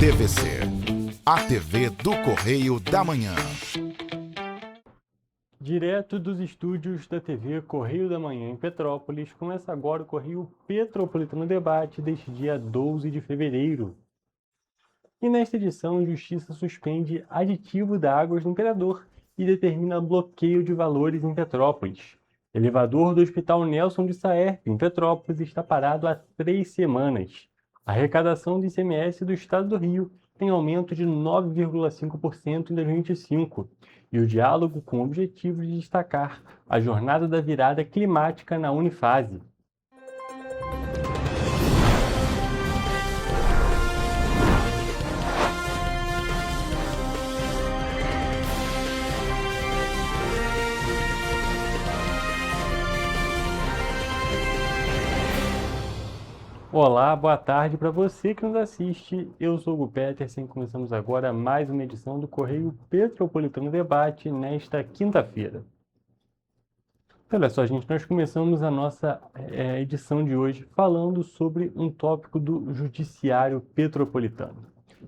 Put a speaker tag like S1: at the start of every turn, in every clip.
S1: TVC, a TV do Correio da Manhã.
S2: Direto dos estúdios da TV Correio da Manhã em Petrópolis, começa agora o Correio Petropolitano Debate deste dia 12 de fevereiro. E nesta edição, a Justiça suspende aditivo da Águas do Imperador e determina bloqueio de valores em Petrópolis. Elevador do Hospital Nelson de Saerp, em Petrópolis, está parado há 3 semanas. A arrecadação do ICMS do Estado do Rio tem aumento de 9,5% em 2025. E o diálogo com o objetivo de destacar a jornada da virada climática na Unifase. Olá, boa tarde para você que nos assiste. Eu sou o Hugo Petersen. Começamos agora mais uma edição do Correio Petropolitano Debate nesta quinta-feira. Olha só, gente, nós começamos a nossa edição de hoje falando sobre um tópico do Judiciário Petropolitano.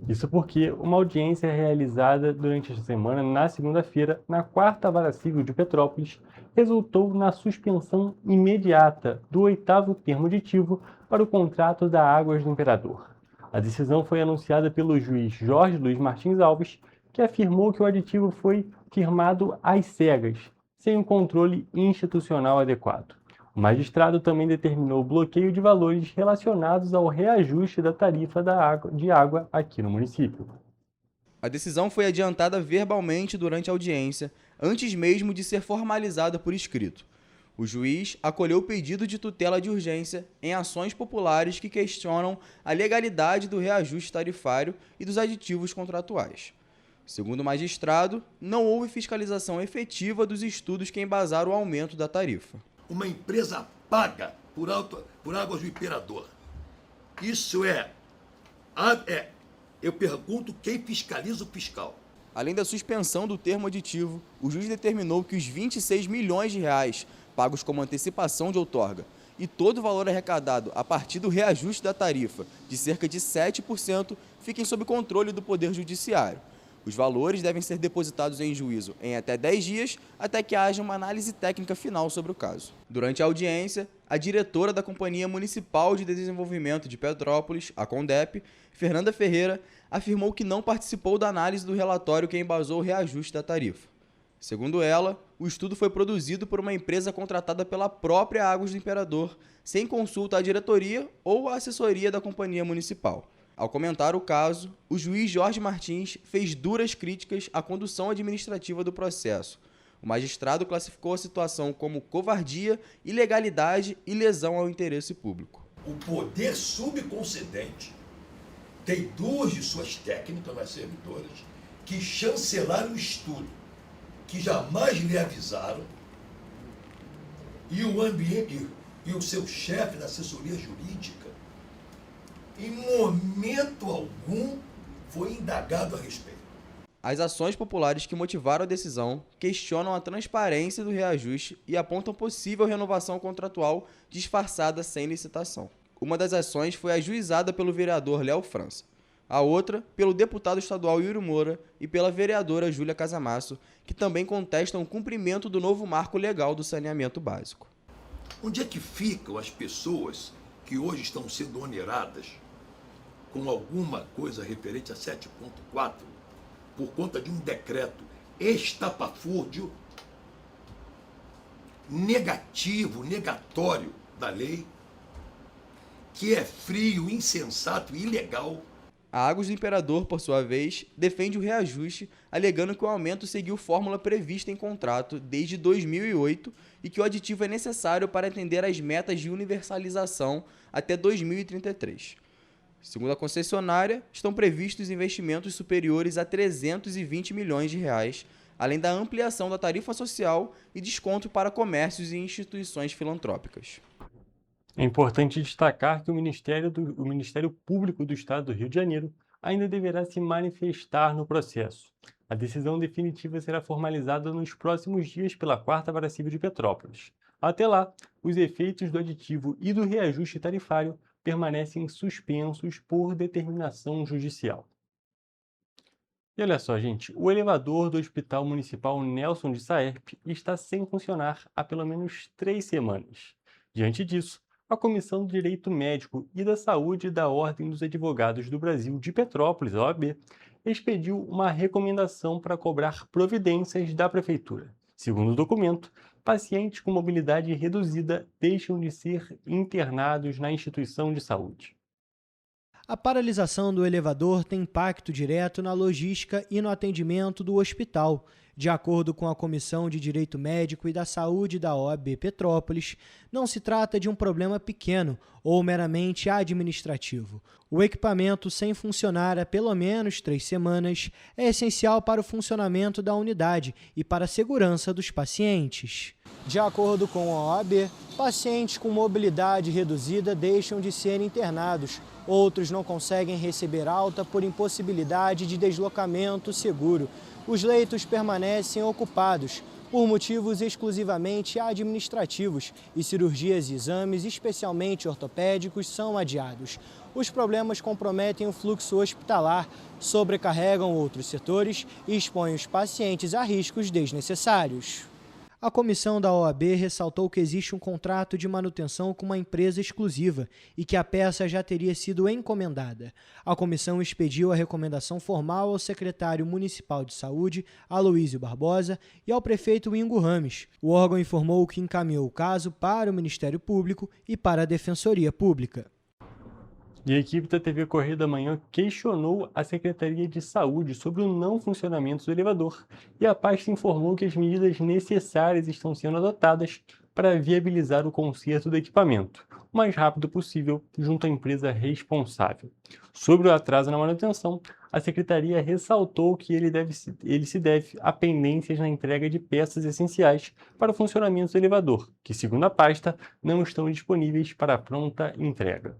S2: Isso porque uma audiência realizada durante esta semana, na segunda-feira, na 4ª Vara Civil de Petrópolis, resultou na suspensão imediata do 8º termo aditivo para o contrato da Águas do Imperador. A decisão foi anunciada pelo juiz Jorge Luiz Martins Alves, que afirmou que o aditivo foi firmado às cegas, sem um controle institucional adequado. O magistrado também determinou o bloqueio de valores relacionados ao reajuste da tarifa de água aqui no município.
S3: A decisão foi adiantada verbalmente durante a audiência, antes mesmo de ser formalizada por escrito. O juiz acolheu o pedido de tutela de urgência em ações populares que questionam a legalidade do reajuste tarifário e dos aditivos contratuais. Segundo o magistrado, não houve fiscalização efetiva dos estudos que embasaram o aumento da tarifa.
S4: Uma empresa paga por Águas do Imperador. Isso eu pergunto quem fiscaliza o fiscal.
S3: Além da suspensão do termo aditivo, o juiz determinou que os 26 milhões de reais pagos como antecipação de outorga e todo o valor arrecadado a partir do reajuste da tarifa, de cerca de 7%, fiquem sob controle do Poder Judiciário. Os valores devem ser depositados em juízo em até 10 dias, até que haja uma análise técnica final sobre o caso. Durante a audiência, a diretora da Companhia Municipal de Desenvolvimento de Petrópolis, a CONDEP, Fernanda Ferreira, afirmou que não participou da análise do relatório que embasou o reajuste da tarifa. Segundo ela, o estudo foi produzido por uma empresa contratada pela própria Águas do Imperador, sem consulta à diretoria ou à assessoria da Companhia Municipal. Ao comentar o caso, o juiz Jorge Martins fez duras críticas à condução administrativa do processo. O magistrado classificou a situação como covardia, ilegalidade e lesão ao interesse público.
S4: O poder subconcedente tem 2 de suas técnicas nas servidoras que chancelaram o estudo, que jamais lhe avisaram, e o seu chefe da assessoria jurídica, em momento algum, foi indagado a respeito.
S3: As ações populares que motivaram a decisão questionam a transparência do reajuste e apontam possível renovação contratual disfarçada sem licitação. Uma das ações foi ajuizada pelo vereador Léo França. A outra, pelo deputado estadual Yuri Moura e pela vereadora Júlia Casamasso, que também contestam o cumprimento do novo marco legal do saneamento básico.
S4: Onde é que ficam as pessoas que hoje estão sendo oneradas com alguma coisa referente a 7.4 por conta de um decreto estapafúrdio, negatório da lei, que é frio, insensato e ilegal?
S3: A Águas do Imperador, por sua vez, defende o reajuste, alegando que o aumento seguiu fórmula prevista em contrato desde 2008 e que o aditivo é necessário para atender às metas de universalização até 2033. Segundo a concessionária, estão previstos investimentos superiores a 320 milhões de reais, além da ampliação da tarifa social e desconto para comércios e instituições filantrópicas.
S2: É importante destacar que o Ministério Público do Estado do Rio de Janeiro ainda deverá se manifestar no processo. A decisão definitiva será formalizada nos próximos dias pela 4ª Vara Civil de Petrópolis. Até lá, os efeitos do aditivo e do reajuste tarifário permanecem suspensos por determinação judicial. E olha só, gente, o elevador do Hospital Municipal Nelson de Saerp está sem funcionar há pelo menos 3 semanas. Diante disso, a Comissão de Direito Médico e da Saúde da Ordem dos Advogados do Brasil de Petrópolis, a OAB, expediu uma recomendação para cobrar providências da Prefeitura. Segundo o documento, pacientes com mobilidade reduzida deixam de ser internados na instituição de saúde.
S5: A paralisação do elevador tem impacto direto na logística e no atendimento do hospital. De acordo com a Comissão de Direito Médico e da Saúde da OAB Petrópolis, não se trata de um problema pequeno ou meramente administrativo. O equipamento sem funcionar há pelo menos 3 semanas é essencial para o funcionamento da unidade e para a segurança dos pacientes. De acordo com a OAB, pacientes com mobilidade reduzida deixam de ser internados. Outros não conseguem receber alta por impossibilidade de deslocamento seguro. Os leitos permanecem ocupados por motivos exclusivamente administrativos e cirurgias e exames, especialmente ortopédicos, são adiados. Os problemas comprometem o fluxo hospitalar, sobrecarregam outros setores e expõem os pacientes a riscos desnecessários. A comissão da OAB ressaltou que existe um contrato de manutenção com uma empresa exclusiva e que a peça já teria sido encomendada. A comissão expediu a recomendação formal ao secretário municipal de saúde, Aloísio Barbosa, e ao prefeito Ingo Rames. O órgão informou que encaminhou o caso para o Ministério Público e para a Defensoria Pública.
S2: E a equipe da TV Correio da Manhã questionou a Secretaria de Saúde sobre o não funcionamento do elevador e a pasta informou que as medidas necessárias estão sendo adotadas para viabilizar o conserto do equipamento o mais rápido possível junto à empresa responsável. Sobre o atraso na manutenção, a Secretaria ressaltou que ele se deve a pendências na entrega de peças essenciais para o funcionamento do elevador, que, segundo a pasta, não estão disponíveis para pronta entrega.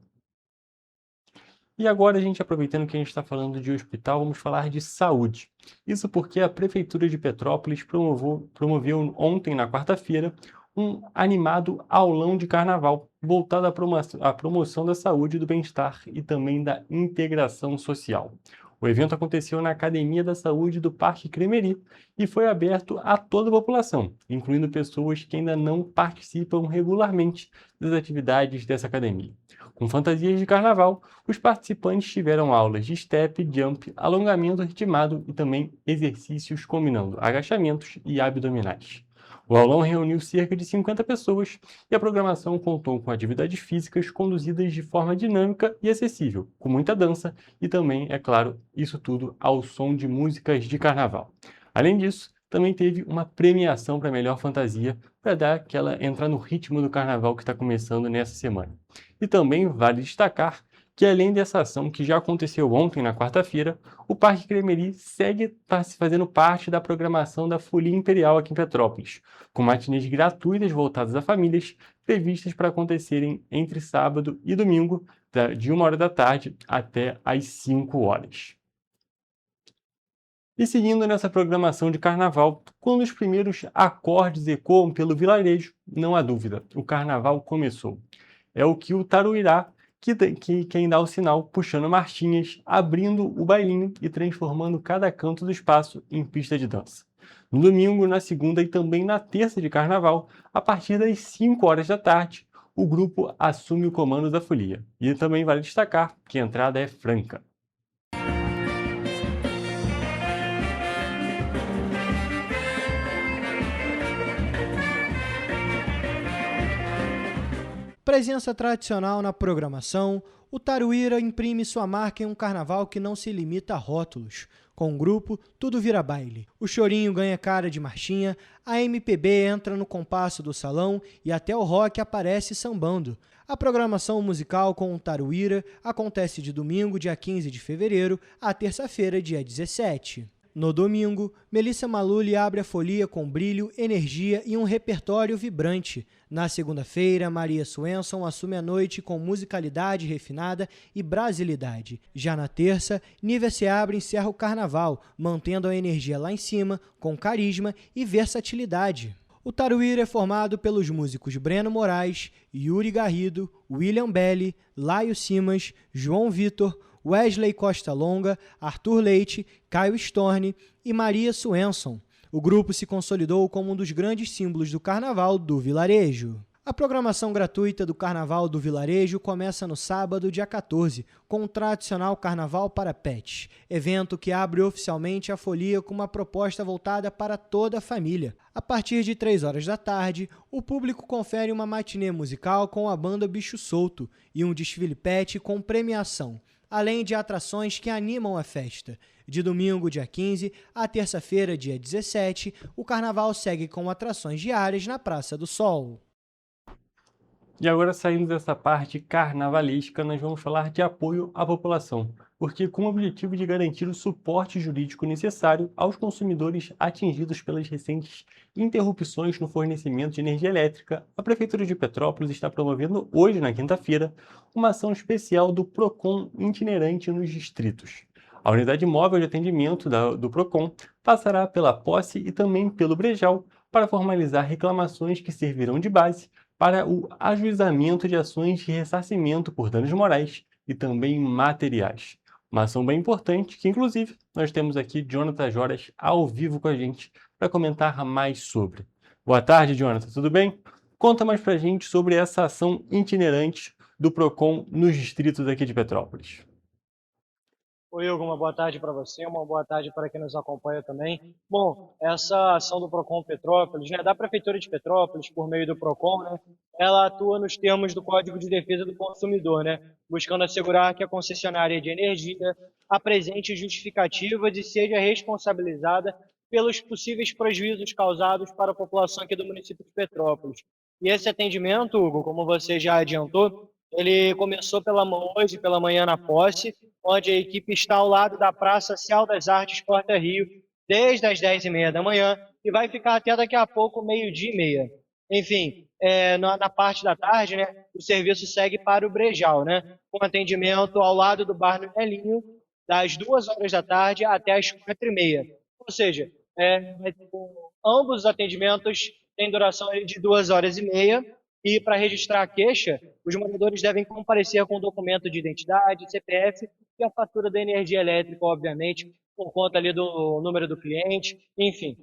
S2: E agora, aproveitando que a gente está falando de hospital, vamos falar de saúde. Isso porque a Prefeitura de Petrópolis promoveu ontem, na quarta-feira, um animado aulão de carnaval voltado à promoção da saúde, do bem-estar e também da integração social. O evento aconteceu na Academia da Saúde do Parque Cremeri e foi aberto a toda a população, incluindo pessoas que ainda não participam regularmente das atividades dessa academia. Com fantasias de carnaval, os participantes tiveram aulas de step, jump, alongamento ritmado e também exercícios combinando agachamentos e abdominais. O aulão reuniu cerca de 50 pessoas e a programação contou com atividades físicas conduzidas de forma dinâmica e acessível, com muita dança e também, é claro, isso tudo ao som de músicas de carnaval. Além disso, também teve uma premiação para a melhor fantasia para entrar no ritmo do carnaval que está começando nessa semana. E também vale destacar que, além dessa ação que já aconteceu ontem, na quarta-feira, o Parque Cremeri segue fazendo parte da programação da Folia Imperial aqui em Petrópolis, com matinês gratuitas voltadas a famílias, previstas para acontecerem entre sábado e domingo, de 1h da tarde até às 5h. E seguindo nessa programação de carnaval, quando os primeiros acordes ecoam pelo vilarejo, não há dúvida, o carnaval começou. É o que o Taruirá, quem dá o sinal, puxando marchinhas, abrindo o bailinho e transformando cada canto do espaço em pista de dança. No domingo, na segunda e também na terça de carnaval, a partir das 5h da tarde, o grupo assume o comando da folia. E também vale destacar que a entrada é franca.
S5: Presença tradicional na programação, o Taruíra imprime sua marca em um carnaval que não se limita a rótulos. Com o grupo, tudo vira baile. O chorinho ganha cara de marchinha, a MPB entra no compasso do salão e até o rock aparece sambando. A programação musical com o Taruíra acontece de domingo, dia 15 de fevereiro, a terça-feira, dia 17. No domingo, Melissa Maluli abre a folia com brilho, energia e um repertório vibrante. Na segunda-feira, Maria Swenson assume a noite com musicalidade refinada e brasilidade. Já na terça, Nívia Seabra encerra o carnaval, mantendo a energia lá em cima, com carisma e versatilidade. O Taruíra é formado pelos músicos Breno Moraes, Yuri Garrido, William Belli, Laio Simas, João Vitor, Wesley Costa Longa, Arthur Leite, Caio Storni e Maria Swenson. O grupo se consolidou como um dos grandes símbolos do Carnaval do Vilarejo. A programação gratuita do Carnaval do Vilarejo começa no sábado, dia 14, com o tradicional Carnaval para Pets, evento que abre oficialmente a folia com uma proposta voltada para toda a família. A partir de 3 horas da tarde, o público confere uma matinê musical com a banda Bicho Solto e um desfile pet com premiação, além de atrações que animam a festa. De domingo, dia 15, a terça-feira, dia 17, o Carnaval segue com atrações diárias na Praça do Sol.
S2: E agora, saindo dessa parte carnavalesca, nós vamos falar de apoio à população, porque com o objetivo de garantir o suporte jurídico necessário aos consumidores atingidos pelas recentes interrupções no fornecimento de energia elétrica, a Prefeitura de Petrópolis está promovendo hoje, na quinta-feira, uma ação especial do PROCON itinerante nos distritos. A unidade móvel de atendimento do PROCON passará pela Posse e também pelo Brejal para formalizar reclamações que servirão de base para o ajuizamento de ações de ressarcimento por danos morais e também materiais. Uma ação bem importante que, inclusive, nós temos aqui Jonathan Joras ao vivo com a gente para comentar mais sobre. Boa tarde, Jonathan, tudo bem? Conta mais para a gente sobre essa ação itinerante do PROCON nos distritos aqui de Petrópolis.
S6: Oi, Hugo, uma boa tarde para você, uma boa tarde para quem nos acompanha também. Bom, essa ação do PROCON Petrópolis, da Prefeitura de Petrópolis, por meio do PROCON, ela atua nos termos do Código de Defesa do Consumidor, buscando assegurar que a concessionária de energia apresente justificativas e seja responsabilizada pelos possíveis prejuízos causados para a população aqui do município de Petrópolis. E esse atendimento, Hugo, como você já adiantou, ele começou hoje pela manhã na Posse, onde a equipe está ao lado da Praça Cial das Artes Porta Rio, desde as 10h30 da manhã, e vai ficar até daqui a pouco, 12h30. Enfim, na parte da tarde, o serviço segue para o Brejal, com atendimento ao lado do Bar no Melinho, das 2 horas da tarde até as 4h30. Ou seja, ambos os atendimentos têm duração de 2h30, e para registrar a queixa, os moradores devem comparecer com documento de identidade, CPF e a fatura da energia elétrica, obviamente, por conta ali do número do cliente, enfim.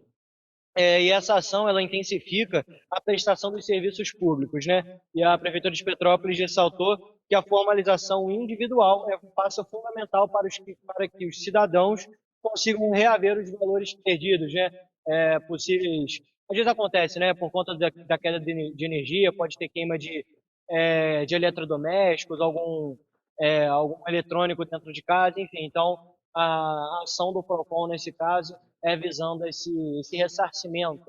S6: E essa ação, ela intensifica a prestação dos serviços públicos, E a Prefeitura de Petrópolis ressaltou que a formalização individual é um passo fundamental para que os cidadãos consigam reaver os valores perdidos, possíveis. Às vezes acontece, por conta da queda de energia, pode ter queima de eletrodomésticos, algum eletrônico dentro de casa, enfim. Então, a ação do PROCON, nesse caso, é visando esse ressarcimento,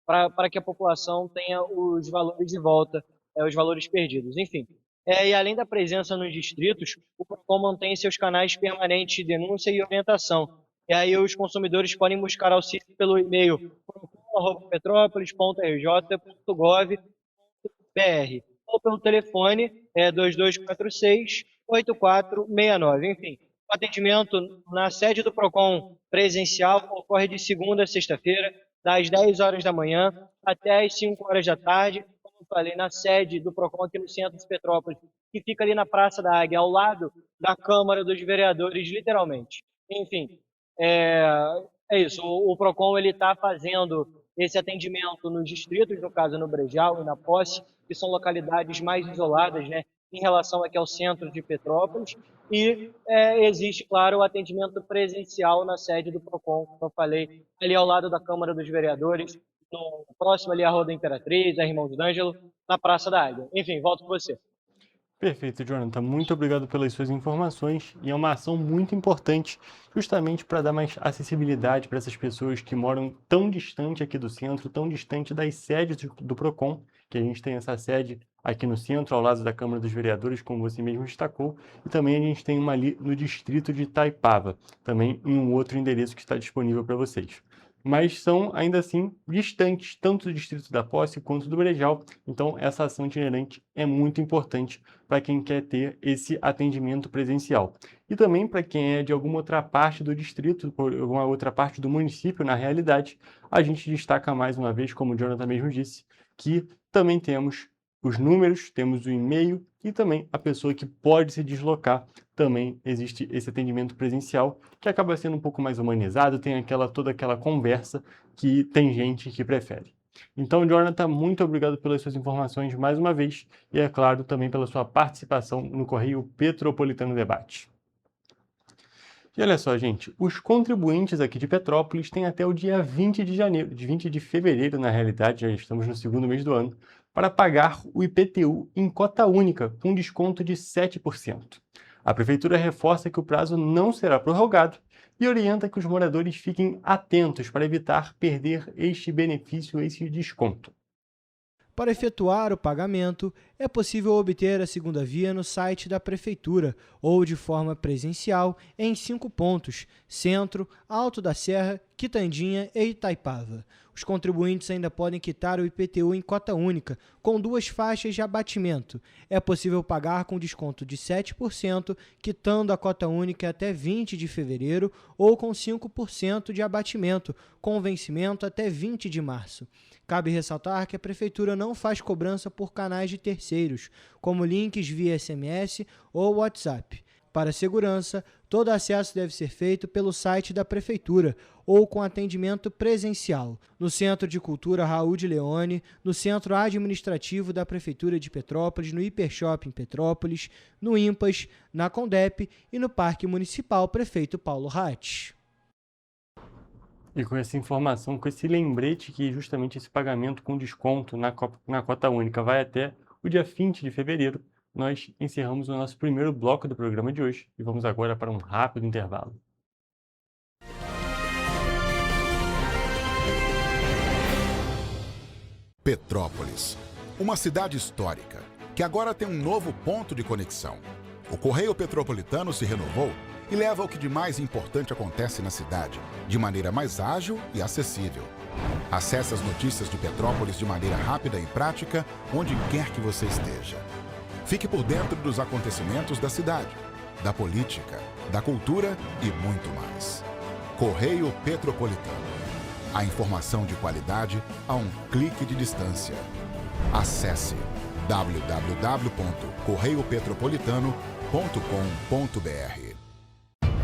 S6: para que a população tenha os valores de volta, os valores perdidos, enfim. E além da presença nos distritos, o PROCON mantém seus canais permanentes de denúncia e orientação. E aí os consumidores podem buscar auxílio pelo e-mail procon@petrópolis.rj.gov.br ou pelo telefone 2246-8469. Enfim, o atendimento na sede do PROCON presencial ocorre de segunda a sexta-feira, das 10 horas da manhã até as 5 horas da tarde, como eu falei, na sede do PROCON aqui no centro de Petrópolis, que fica ali na Praça da Águia, ao lado da Câmara dos Vereadores, literalmente. Enfim, é isso, o PROCON está fazendo esse atendimento nos distritos, no caso no Brejal e na Posse, que são localidades mais isoladas, em relação aqui ao centro de Petrópolis, e existe, claro, o atendimento presencial na sede do PROCON, como eu falei, ali ao lado da Câmara dos Vereadores, próximo ali à Rua da Imperatriz, a Irmãos d'Ângelo, na Praça da Águia. Enfim, volto com você.
S2: Perfeito, Jonathan. Muito obrigado pelas suas informações. E é uma ação muito importante, justamente para dar mais acessibilidade para essas pessoas que moram tão distante aqui do centro, tão distante das sedes do PROCON, que a gente tem essa sede aqui no centro, ao lado da Câmara dos Vereadores, como você mesmo destacou, e também a gente tem uma ali no distrito de Itaipava, também em um outro endereço que está disponível para vocês. Mas são, ainda assim, distantes, tanto do distrito da Posse quanto do Brejal. Então, essa ação itinerante é muito importante para quem quer ter esse atendimento presencial. E também para quem é de alguma outra parte do distrito, ou alguma outra parte do município, na realidade, a gente destaca mais uma vez, como o Jonathan mesmo disse, que também temos os números, temos o e-mail e também a pessoa que pode se deslocar. Também existe esse atendimento presencial, que acaba sendo um pouco mais humanizado, tem toda aquela conversa que tem gente que prefere. Então, Jonathan, muito obrigado pelas suas informações mais uma vez e, é claro, também pela sua participação no Correio Petropolitano Debate. E olha só, gente, os contribuintes aqui de Petrópolis têm até o dia 20 de fevereiro, na realidade, já estamos no segundo mês do ano, para pagar o IPTU em cota única, com desconto de 7%. A Prefeitura reforça que o prazo não será prorrogado e orienta que os moradores fiquem atentos para evitar perder este benefício, esse desconto.
S5: Para efetuar o pagamento, é possível obter a segunda via no site da Prefeitura ou de forma presencial em 5 pontos: Centro, Alto da Serra, Quitandinha e Itaipava. Os contribuintes ainda podem quitar o IPTU em cota única, com 2 faixas de abatimento. É possível pagar com desconto de 7%, quitando a cota única até 20 de fevereiro, ou com 5% de abatimento, com vencimento até 20 de março. Cabe ressaltar que a Prefeitura não faz cobrança por canais de terceiros, como links via SMS ou WhatsApp. Para segurança, todo acesso deve ser feito pelo site da Prefeitura ou com atendimento presencial, no Centro de Cultura Raul de Leone, no Centro Administrativo da Prefeitura de Petrópolis, no Hipershopping Petrópolis, no IMPAS, na Condep e no Parque Municipal Prefeito Paulo Ratti.
S2: E com essa informação, com esse lembrete que justamente esse pagamento com desconto na cota única vai até o dia 20 de fevereiro, nós encerramos o nosso primeiro bloco do programa de hoje e vamos agora para um rápido intervalo.
S1: Petrópolis, uma cidade histórica que agora tem um novo ponto de conexão. O Correio Petropolitano se renovou e leva o que de mais importante acontece na cidade, de maneira mais ágil e acessível. Acesse as notícias de Petrópolis de maneira rápida e prática, onde quer que você esteja. Fique por dentro dos acontecimentos da cidade, da política, da cultura e muito mais. Correio Petropolitano. A informação de qualidade a um clique de distância. Acesse www.correiopetropolitano.com.br.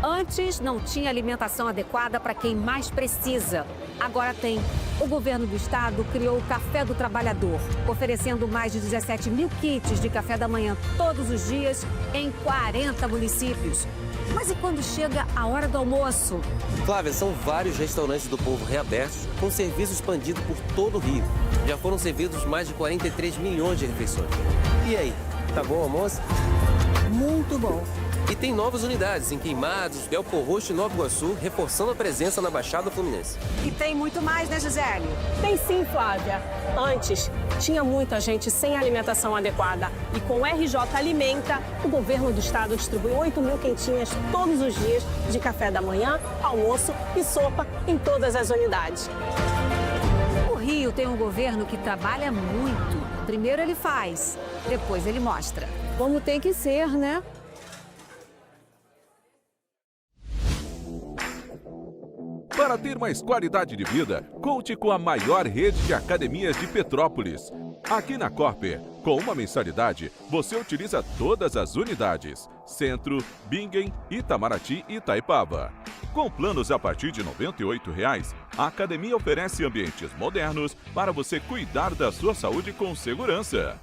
S7: Antes não tinha alimentação adequada para quem mais precisa. Agora tem. O governo do estado criou o Café do Trabalhador, oferecendo mais de 17 mil kits de café da manhã todos os dias em 40 municípios. Mas e quando chega a hora do almoço?
S8: Flávia, são vários restaurantes do povo reabertos com serviço expandido por todo o Rio. Já foram servidos mais de 43 milhões de refeições. E aí, tá bom o almoço?
S7: Muito bom.
S8: E tem novas unidades em Queimados, Belfor Roxo e Nova Iguaçu, reforçando a presença na Baixada Fluminense.
S7: E tem muito mais, né, Gisele?
S9: Tem sim, Flávia. Antes, tinha muita gente sem alimentação adequada. E com o RJ Alimenta, o governo do estado distribui 8 mil quentinhas todos os dias de café da manhã, almoço e sopa em todas as unidades.
S7: O Rio tem um governo que trabalha muito. Primeiro ele faz, depois ele mostra.
S9: Como tem que ser, né?
S10: Para ter mais qualidade de vida, conte com a maior rede de academias de Petrópolis. Aqui na Corper, com uma mensalidade, você utiliza todas as unidades: Centro, Bingen, Itamaraty e Itaipava. Com planos a partir de R$ 98,00, a academia oferece ambientes modernos para você cuidar da sua saúde com segurança.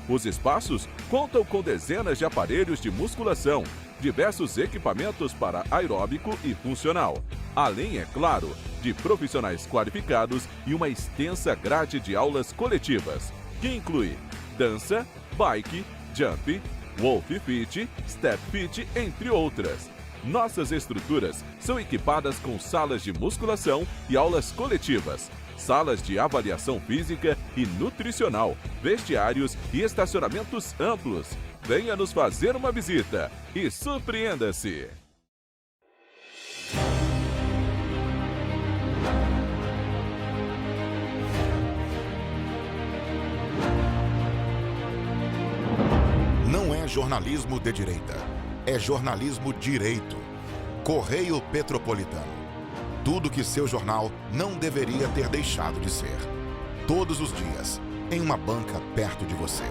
S10: Os espaços contam com dezenas de aparelhos de musculação, diversos equipamentos para aeróbico e funcional, além, é claro, de profissionais qualificados e uma extensa grade de aulas coletivas, que inclui dança, bike, jump, wolf fit, step fit, entre outras. Nossas estruturas são equipadas com salas de musculação e aulas coletivas, salas de avaliação física e nutricional, vestiários e estacionamentos amplos. Venha nos fazer uma visita e surpreenda-se!
S1: Não é jornalismo de direita, é jornalismo direito. Correio Petropolitano. Tudo que seu jornal não deveria ter deixado de ser. Todos os dias, em uma banca perto de você.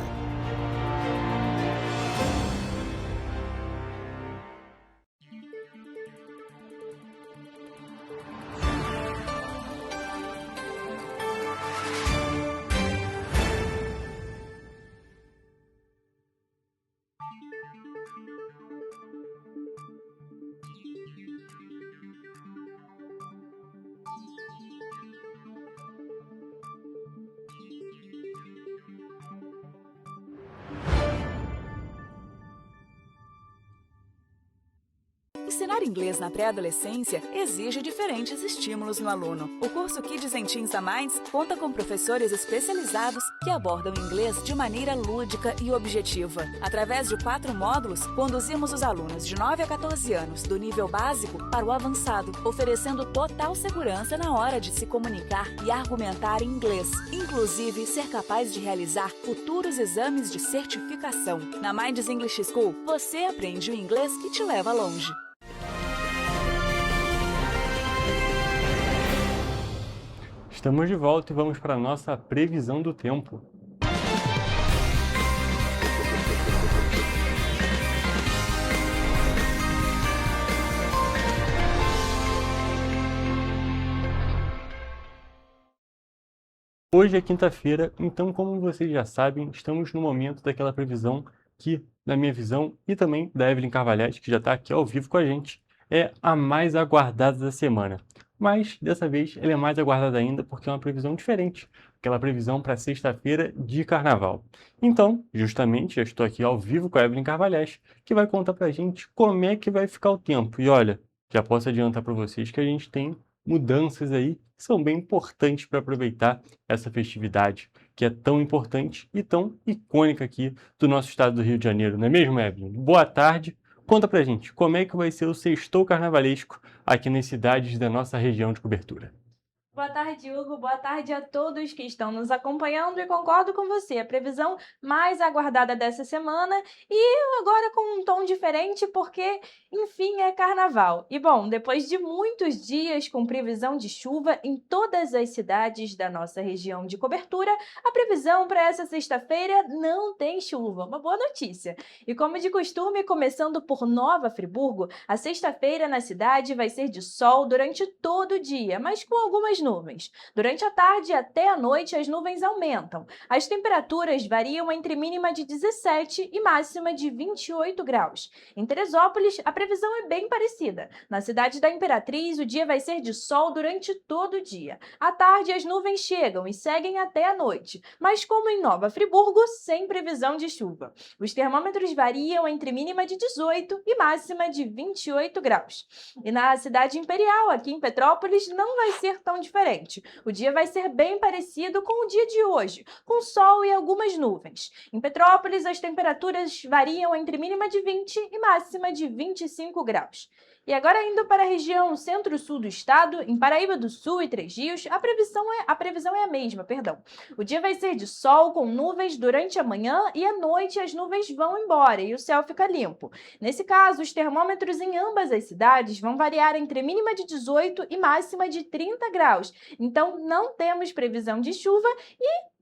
S11: Ensinar inglês na pré-adolescência exige diferentes estímulos no aluno. O curso Kids and Teens da Minds conta com professores especializados que abordam o inglês de maneira lúdica e objetiva. Através de 4 módulos, conduzimos os alunos de 9 a 14 anos do nível básico para o avançado, oferecendo total segurança na hora de se comunicar e argumentar em inglês, inclusive ser capaz de realizar futuros exames de certificação. Na Minds English School, você aprende o inglês que te leva longe.
S2: Estamos de volta e vamos para a nossa previsão do tempo. Hoje é quinta-feira, então, como vocês já sabem, estamos no momento daquela previsão que, na minha visão, e também da Evelyn Carvalhais, que já está aqui ao vivo com a gente, é a mais aguardada da semana. Mas, dessa vez, ela é mais aguardada ainda porque é uma previsão diferente, aquela previsão para sexta-feira de carnaval. Então, justamente, já estou aqui ao vivo com a Evelyn Carvalhais, que vai contar para a gente como é que vai ficar o tempo. E olha, já posso adiantar para vocês que a gente tem mudanças aí que são bem importantes para aproveitar essa festividade, que é tão importante e tão icônica aqui do nosso estado do Rio de Janeiro, não é mesmo, Evelyn? Boa tarde. Conta pra gente, como é que vai ser o sextou carnavalesco aqui nas cidades da nossa região de cobertura?
S12: Boa tarde, Hugo. Boa tarde a todos que estão nos acompanhando e concordo com você. A previsão mais aguardada dessa semana e agora com um tom diferente porque, enfim, é carnaval. E bom, depois de muitos dias com previsão de chuva em todas as cidades da nossa região de cobertura, a previsão para essa sexta-feira não tem chuva. Uma boa notícia. E como de costume, começando por Nova Friburgo, a sexta-feira na cidade vai ser de sol durante todo o dia, mas com algumas nuvens. Durante a tarde e até a noite, as nuvens aumentam. As temperaturas variam entre mínima de 17 e máxima de 28 graus. Em Teresópolis, a previsão é bem parecida. Na cidade da Imperatriz, o dia vai ser de sol durante todo o dia. À tarde, as nuvens chegam e seguem até a noite, mas como em Nova Friburgo, sem previsão de chuva. Os termômetros variam entre mínima de 18 e máxima de 28 graus. E na cidade imperial, aqui em Petrópolis, não vai ser tão diferente. O dia vai ser bem parecido com o dia de hoje, com sol e algumas nuvens. Em Petrópolis, as temperaturas variam entre mínima de 20 e máxima de 25 graus. E agora indo para a região centro-sul do estado, em Paraíba do Sul e Três Rios, a previsão é a mesma, perdão. O dia vai ser de sol com nuvens durante a manhã e à noite as nuvens vão embora e o céu fica limpo. Nesse caso, os termômetros em ambas as cidades vão variar entre mínima de 18 e máxima de 30 graus. Então, não temos previsão de chuva e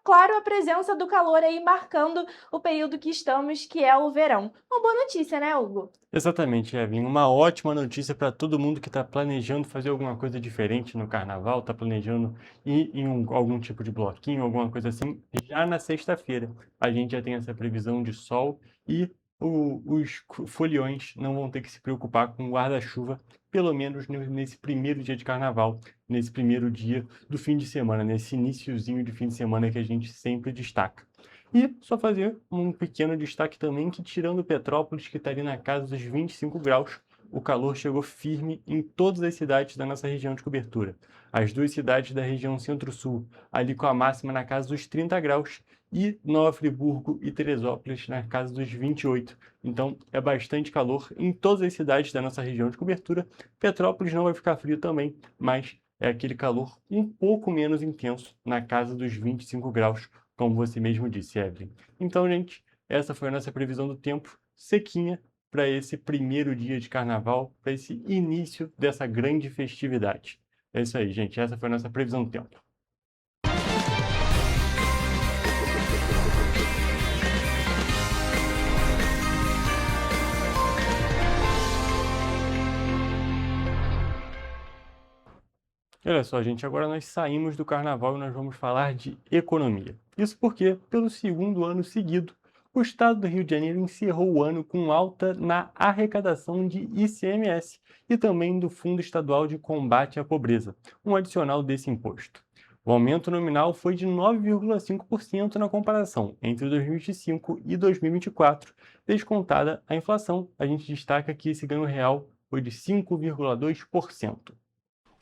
S12: claro, a presença do calor aí marcando o período que estamos, que é o verão. Uma boa notícia, né, Hugo?
S2: Exatamente, Evelyn. Uma ótima notícia para todo mundo que está planejando fazer alguma coisa diferente no carnaval, está planejando ir em algum tipo de bloquinho, alguma coisa assim. Já na sexta-feira, a gente já tem essa previsão de sol e os foliões não vão ter que se preocupar com o guarda-chuva, pelo menos nesse primeiro dia de carnaval, nesse primeiro dia do fim de semana, nesse iniciozinho de fim de semana que a gente sempre destaca. E só fazer um pequeno destaque também que, tirando Petrópolis, que está ali na casa dos 25 graus, o calor chegou firme em todas as cidades da nossa região de cobertura. As duas cidades da região centro-sul, ali com a máxima na casa dos 30 graus, e Nova Friburgo e Teresópolis na casa dos 28. Então, é bastante calor em todas as cidades da nossa região de cobertura. Petrópolis não vai ficar frio também, mas é aquele calor um pouco menos intenso, na casa dos 25 graus, como você mesmo disse, Evelyn. Então, gente, essa foi a nossa previsão do tempo sequinha para esse primeiro dia de carnaval, para esse início dessa grande festividade. É isso aí, gente. Essa foi a nossa previsão do tempo. E olha só, gente, agora nós saímos do carnaval e nós vamos falar de economia. Isso porque, pelo segundo ano seguido, o estado do Rio de Janeiro encerrou o ano com alta na arrecadação de ICMS e também do Fundo Estadual de Combate à Pobreza, um adicional desse imposto. O aumento nominal foi de 9,5% na comparação entre 2025 e 2024, descontada a inflação. A gente destaca que esse ganho real foi de 5,2%.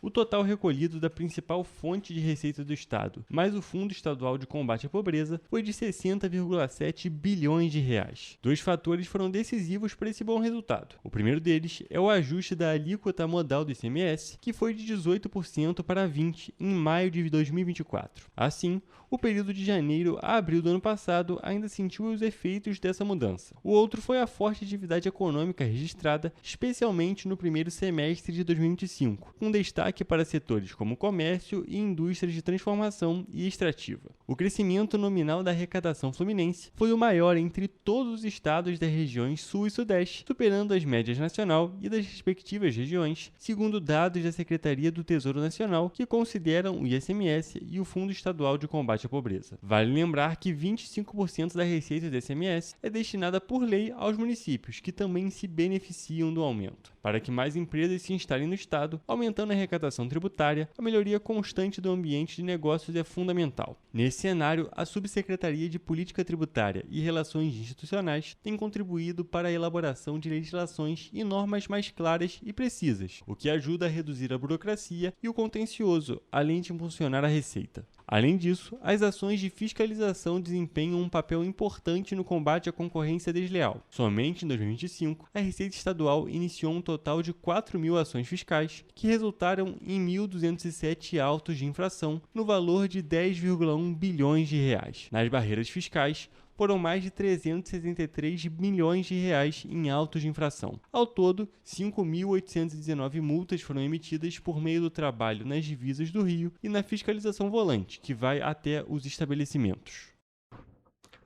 S2: O total recolhido da principal fonte de receita do Estado, mais o Fundo Estadual de Combate à Pobreza, foi de 60,7 bilhões de reais. Dois fatores foram decisivos para esse bom resultado. O primeiro deles é o ajuste da alíquota modal do ICMS, que foi de 18% para 20% em maio de 2024. Assim, o período de janeiro a abril do ano passado ainda sentiu os efeitos dessa mudança. O outro foi a forte atividade econômica registrada, especialmente no primeiro semestre de 2025, com destaque para setores como comércio e indústrias de transformação e extrativa. O crescimento nominal da arrecadação fluminense foi o maior entre todos os estados das regiões Sul e Sudeste, superando as médias nacional e das respectivas regiões, segundo dados da Secretaria do Tesouro Nacional, que consideram o ICMS e o Fundo Estadual de Combate à Pobreza. Vale lembrar que 25% da receita do ICMS é destinada por lei aos municípios, que também se beneficiam do aumento. Para que mais empresas se instalem no estado, aumentando a arrecadação tributária, a melhoria constante do ambiente de negócios é fundamental. Nesse cenário, a Subsecretaria de Política Tributária e Relações Institucionais tem contribuído para a elaboração de legislações e normas mais claras e precisas, o que ajuda a reduzir a burocracia e o contencioso, além de impulsionar a receita. Além disso, as ações de fiscalização desempenham um papel importante no combate à concorrência desleal. Somente em 2025, a Receita Estadual iniciou um total de 4.000 ações fiscais, que resultaram em 1.207 autos de infração, no valor de 10,1 bilhões de reais. Nas barreiras fiscais, foram mais de 373 milhões de reais em autos de infração. Ao todo, 5.819 multas foram emitidas por meio do trabalho nas divisas do Rio e na fiscalização volante, que vai até os estabelecimentos.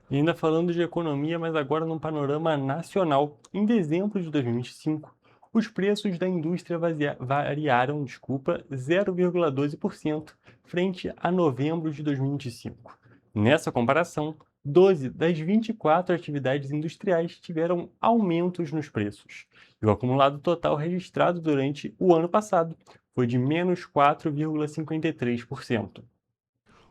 S2: E ainda falando de economia, mas agora num panorama nacional, em dezembro de 2025, os preços da indústria variaram 0,12% frente a novembro de 2025. Nessa comparação, 12 das 24 atividades industriais tiveram aumentos nos preços, e o acumulado total registrado durante o ano passado foi de menos 4,53%.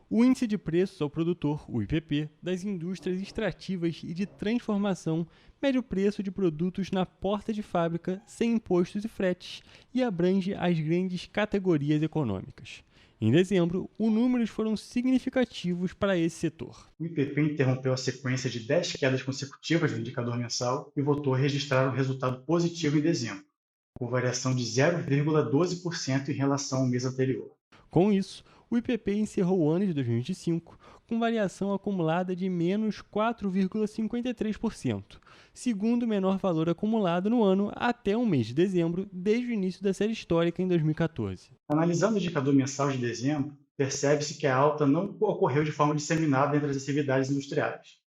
S2: O Índice de Preços ao Produtor, o IPP, das indústrias extrativas e de transformação mede o preço de produtos na porta de fábrica sem impostos e fretes e abrange as grandes categorias econômicas. Em dezembro, os números foram significativos para esse setor.
S13: O IPP interrompeu a sequência de 10 quedas consecutivas do indicador mensal e voltou a registrar um resultado positivo em dezembro, com variação de 0,12% em relação ao mês anterior.
S2: Com isso, o IPP encerrou o ano de 2025 com variação acumulada de menos 4,53%, segundo o menor valor acumulado no ano até o mês de dezembro, desde o início da série histórica em 2014.
S13: Analisando o indicador mensal de dezembro, percebe-se que a alta não ocorreu de forma disseminada entre as atividades industriais.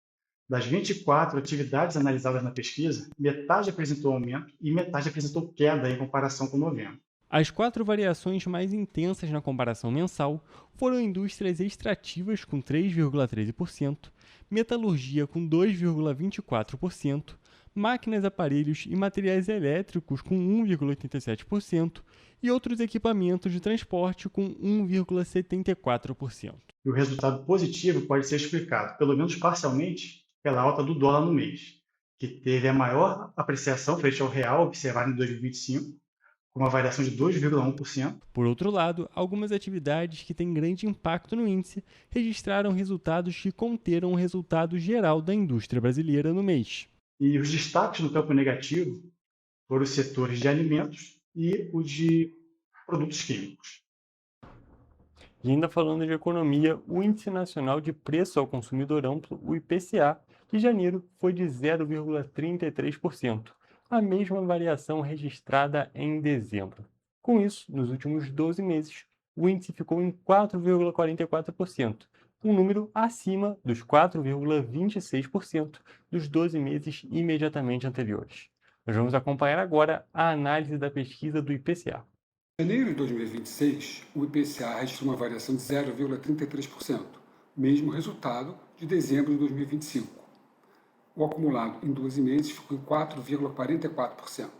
S13: Das 24 atividades analisadas na pesquisa, metade apresentou aumento e metade apresentou queda em comparação com novembro.
S2: As 4 variações mais intensas na comparação mensal foram indústrias extrativas com 3,13%, metalurgia com 2,24%, máquinas, aparelhos e materiais elétricos com 1,87% e outros equipamentos de transporte com 1,74%.
S13: E o resultado positivo pode ser explicado, pelo menos parcialmente, pela alta do dólar no mês, que teve a maior apreciação frente ao real observada em 2025, com uma variação de 2,1%.
S2: Por outro lado, algumas atividades que têm grande impacto no índice registraram resultados que conteram o resultado geral da indústria brasileira no mês.
S13: E os destaques no campo negativo foram os setores de alimentos e o de produtos químicos.
S2: E ainda falando de economia, o Índice Nacional de Preço ao Consumidor Amplo, o IPCA, de janeiro foi de 0,33%. A mesma variação registrada em dezembro. Com isso, nos últimos 12 meses, o índice ficou em 4,44%, um número acima dos 4,26% dos 12 meses imediatamente anteriores. Nós vamos acompanhar agora a análise da pesquisa do IPCA.
S14: Em janeiro de 2026, o IPCA registrou uma variação de 0,33%, mesmo resultado de dezembro de 2025. O acumulado em 12 meses ficou em 4,44%.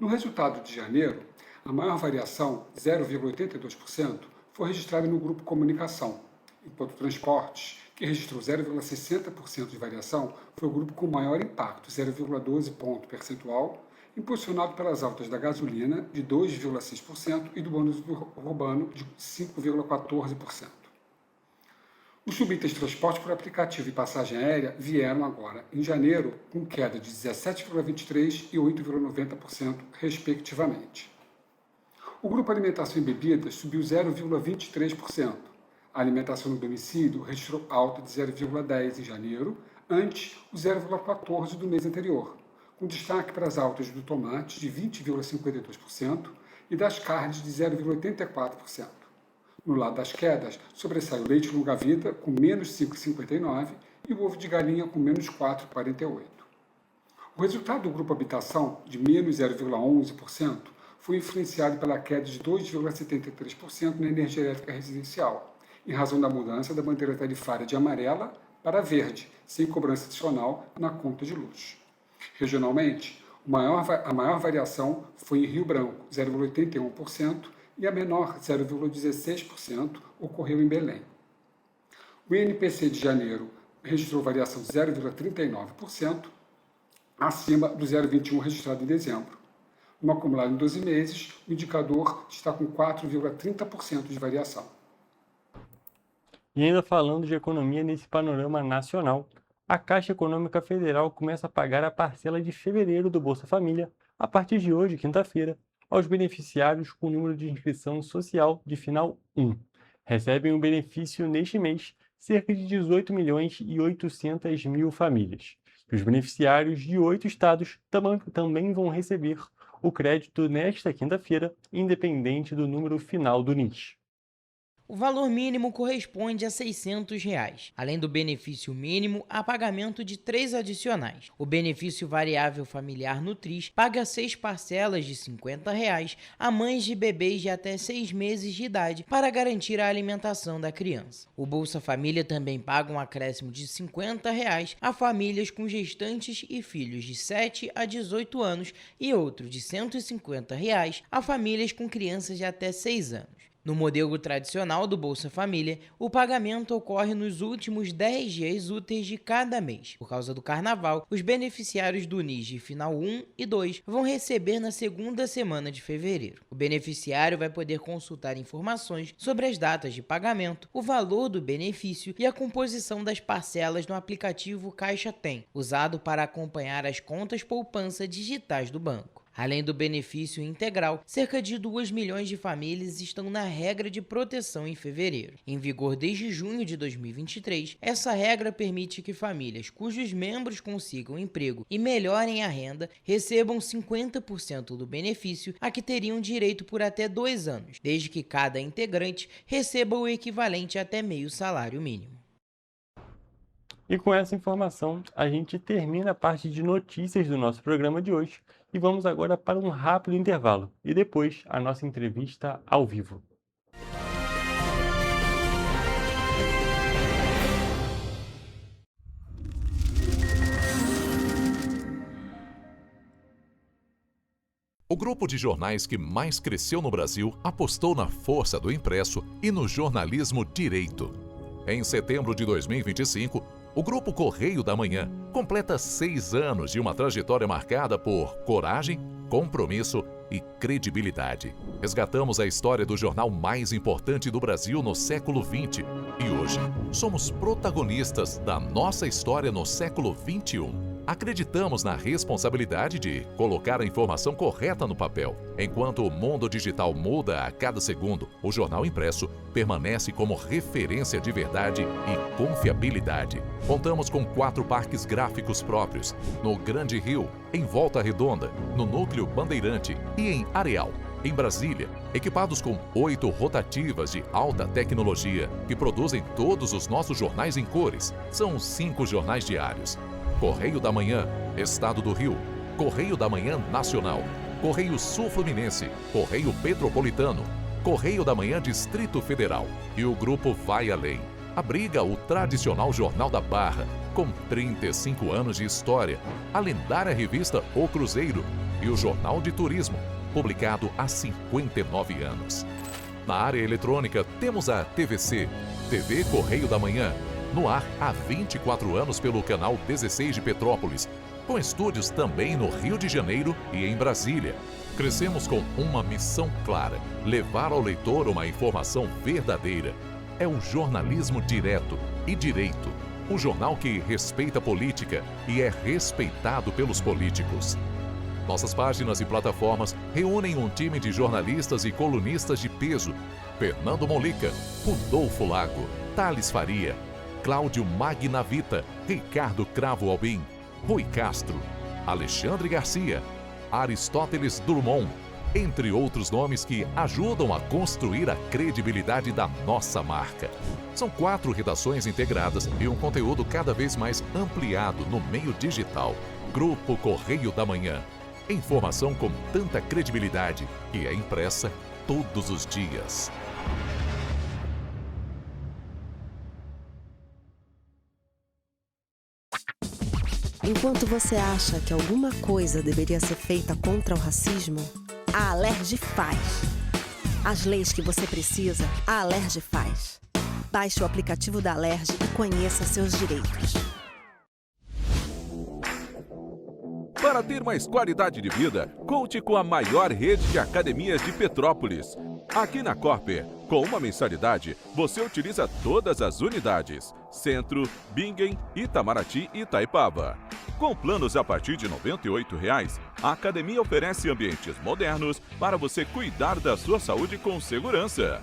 S14: No resultado de janeiro, a maior variação, 0,82%, foi registrada no grupo Comunicação, enquanto Transportes, que registrou 0,60% de variação, foi o grupo com maior impacto, 0,12 ponto percentual, impulsionado pelas altas da gasolina, de 2,6%, e do ônibus urbano, de 5,14%. Os subitens de transporte por aplicativo e passagem aérea vieram agora, em janeiro, com queda de 17,23% e 8,90%, respectivamente. O grupo Alimentação e Bebidas subiu 0,23%. A alimentação no domicílio registrou alta de 0,10% em janeiro, ante o 0,14% do mês anterior, com destaque para as altas do tomate, de 20,52%, e das carnes, de 0,84%. No lado das quedas, sobressai o leite longa-vida, com menos 5,59%, e o ovo de galinha, com menos 4,48%. O resultado do grupo Habitação, de menos 0,11%, foi influenciado pela queda de 2,73% na energia elétrica residencial, em razão da mudança da bandeira tarifária de amarela para verde, sem cobrança adicional na conta de luz. Regionalmente, a maior variação foi em Rio Branco, 0,81%, e a menor, 0,16%, ocorreu em Belém. O INPC de janeiro registrou variação de 0,39%, acima do 0,21% registrado em dezembro. No acumulado em 12 meses, o indicador está com 4,30% de variação.
S2: E ainda falando de economia nesse panorama nacional, a Caixa Econômica Federal começa a pagar a parcela de fevereiro do Bolsa Família, a partir de hoje, quinta-feira, aos beneficiários com número de inscrição social de final 1. Recebem o benefício neste mês cerca de 18.800.000 famílias. E os beneficiários de 8 estados também vão receber o crédito nesta quinta-feira, independente do número final do NIS.
S15: O valor mínimo corresponde a R$ 600. Além do benefício mínimo, há pagamento de 3 adicionais. O benefício variável familiar Nutris paga 6 parcelas de R$ 50 a mães de bebês de até 6 meses de idade para garantir a alimentação da criança. O Bolsa Família também paga um acréscimo de R$ 50 a famílias com gestantes e filhos de 7 a 18 anos e outro de R$ 150 a famílias com crianças de até 6 anos. No modelo tradicional do Bolsa Família, o pagamento ocorre nos últimos 10 dias úteis de cada mês. Por causa do carnaval, os beneficiários do NIS de final 1 e 2 vão receber na segunda semana de fevereiro. O beneficiário vai poder consultar informações sobre as datas de pagamento, o valor do benefício e a composição das parcelas no aplicativo Caixa Tem, usado para acompanhar as contas poupança digitais do banco. Além do benefício integral, cerca de 2 milhões de famílias estão na regra de proteção em fevereiro. Em vigor desde junho de 2023, essa regra permite que famílias cujos membros consigam emprego e melhorem a renda recebam 50% do benefício a que teriam direito por até 2 anos, desde que cada integrante receba o equivalente a até meio salário mínimo.
S2: E com essa informação, a gente termina a parte de notícias do nosso programa de hoje e vamos agora para um rápido intervalo e depois a nossa entrevista ao vivo.
S16: O grupo de jornais que mais cresceu no Brasil apostou na força do impresso e no jornalismo direito. Em setembro de 2025, o Grupo Correio da Manhã completa 6 anos de uma trajetória marcada por coragem, compromisso e credibilidade. Resgatamos a história do jornal mais importante do Brasil no século XX e hoje somos protagonistas da nossa história no século XXI. Acreditamos na responsabilidade de colocar a informação correta no papel. Enquanto o mundo digital muda a cada segundo, o jornal impresso permanece como referência de verdade e confiabilidade. Contamos com 4 parques gráficos próprios, no Grande Rio, em Volta Redonda, no Núcleo Bandeirante e em Areal, em Brasília, equipados com 8 rotativas de alta tecnologia que produzem todos os nossos jornais em cores. São 5 jornais diários. Correio da Manhã, Estado do Rio. Correio da Manhã Nacional. Correio Sul-Fluminense, Correio Petropolitano, Correio da Manhã Distrito Federal e o Grupo Vai Além. Abriga o tradicional Jornal da Barra, com 35 anos de história, a lendária revista O Cruzeiro e o Jornal de Turismo, publicado há 59 anos. Na área eletrônica, temos a TVC, TV Correio da Manhã, no ar há 24 anos pelo canal 16 de Petrópolis, com estúdios também no Rio de Janeiro e em Brasília. Crescemos com uma missão clara: levar ao leitor uma informação verdadeira. É o jornalismo direto e direito. Um jornal que respeita a política e é respeitado pelos políticos. Nossas páginas e plataformas reúnem um time de jornalistas e colunistas de peso: Fernando Molica, Rodolfo Lago, Thales Faria, Cláudio Magnavita, Ricardo Cravo Albim, Rui Castro, Alexandre Garcia, Aristóteles Drummond, entre outros nomes que ajudam a construir a credibilidade da nossa marca. São 4 redações integradas e um conteúdo cada vez mais ampliado no meio digital. Grupo Correio da Manhã. Informação com tanta credibilidade que é impressa todos os dias.
S17: Enquanto você acha que alguma coisa deveria ser feita contra o racismo, a Alerj faz. As leis que você precisa, a Alerj faz. Baixe o aplicativo da Alerj e conheça seus direitos.
S10: Para ter mais qualidade de vida, conte com a maior rede de academias de Petrópolis. Aqui na Corper, com uma mensalidade, você utiliza todas as unidades: Centro, Bingen, Itamaraty e Itaipava. Com planos a partir de R$ 98,00, a academia oferece ambientes modernos para você cuidar da sua saúde com segurança.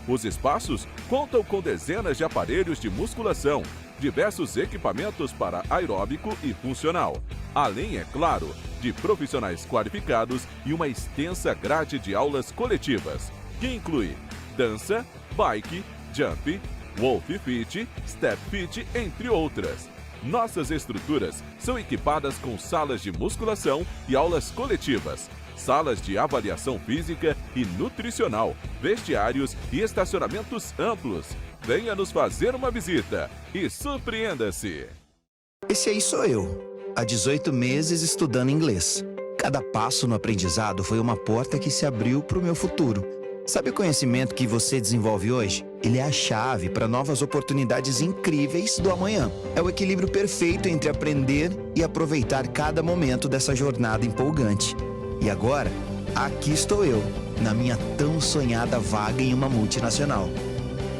S10: Os espaços contam com dezenas de aparelhos de musculação, diversos equipamentos para aeróbico e funcional, além, é claro, de profissionais qualificados e uma extensa grade de aulas coletivas, que inclui dança, bike, jump, wolf fit, step fit, entre outras. Nossas estruturas são equipadas com salas de musculação e aulas coletivas, salas de avaliação física e nutricional, vestiários e estacionamentos amplos. Venha nos fazer uma visita e surpreenda-se!
S18: Esse aí sou eu, há 18 meses estudando inglês. Cada passo no aprendizado foi uma porta que se abriu para o meu futuro. Sabe o conhecimento que você desenvolve hoje? Ele é a chave para novas oportunidades incríveis do amanhã. É o equilíbrio perfeito entre aprender e aproveitar cada momento dessa jornada empolgante. E agora, aqui estou eu, na minha tão sonhada vaga em uma multinacional.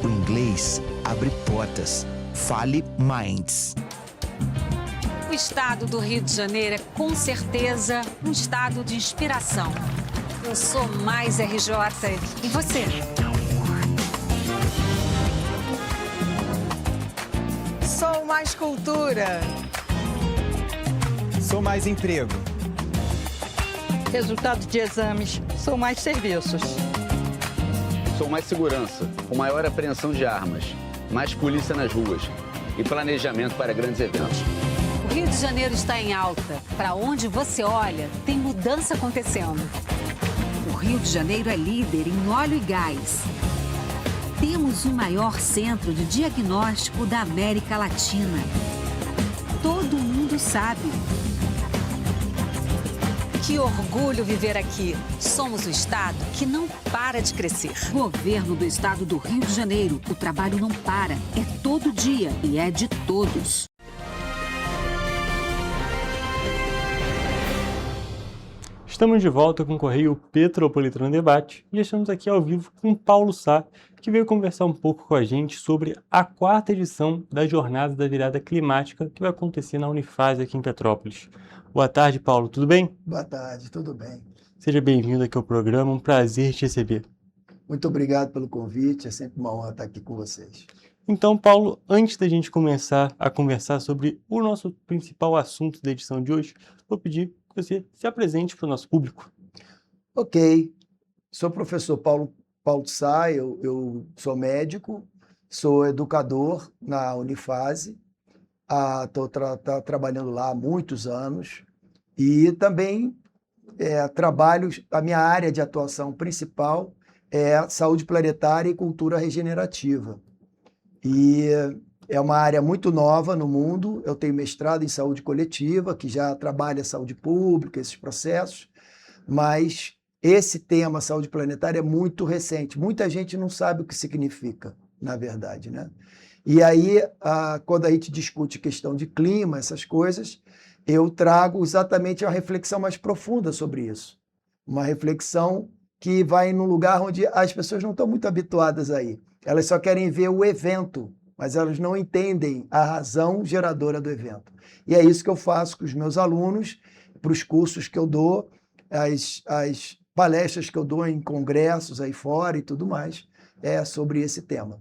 S18: O inglês abre portas. Fale Minds.
S7: O estado do Rio de Janeiro é, com certeza, um estado de inspiração. Eu sou mais RJ. E você?
S19: Sou mais cultura.
S20: Sou mais emprego.
S19: Resultado de exames. Sou mais serviços.
S21: Sou mais segurança, com maior apreensão de armas, mais polícia nas ruas e planejamento para grandes eventos.
S7: O Rio de Janeiro está em alta. Para onde você olha, tem mudança acontecendo. O Rio de Janeiro é líder em óleo e gás. Temos o maior centro de diagnóstico da América Latina. Todo mundo sabe. Que orgulho viver aqui. Somos o estado que não para de crescer. Governo do estado do Rio de Janeiro. O trabalho não para. É todo dia e é de todos.
S2: Estamos de volta com o Correio Petropolitano Debate e estamos aqui ao vivo com Paulo Sá, que veio conversar um pouco com a gente sobre a 4ª edição da Jornada da Virada Climática que vai acontecer na Unifase aqui em Petrópolis. Boa tarde, Paulo, tudo bem?
S22: Boa tarde, tudo bem.
S2: Seja bem-vindo aqui ao programa, um prazer te receber.
S22: Muito obrigado pelo convite, é sempre uma honra estar aqui com vocês.
S2: Então, Paulo, antes da gente começar a conversar sobre o nosso principal assunto da edição de hoje, vou pedir que você se apresente para o nosso público.
S22: Ok, sou o professor Paulo Sá, eu sou médico, sou educador na Unifase, estou trabalhando lá há muitos anos e também a minha área de atuação principal é saúde planetária e cultura regenerativa. E é uma área muito nova no mundo. Eu tenho mestrado em saúde coletiva, que já trabalha saúde pública, esses processos, mas esse tema, saúde planetária, é muito recente. Muita gente não sabe o que significa, na verdade, né? E aí, quando a gente discute questão de clima, essas coisas, eu trago exatamente uma reflexão mais profunda sobre isso. Uma reflexão que vai num lugar onde as pessoas não estão muito habituadas a ir. Elas só querem ver o evento, mas elas não entendem a razão geradora do evento. E é isso que eu faço com os meus alunos, para os cursos que eu dou, as palestras que eu dou em congressos aí fora e tudo mais, é sobre esse tema.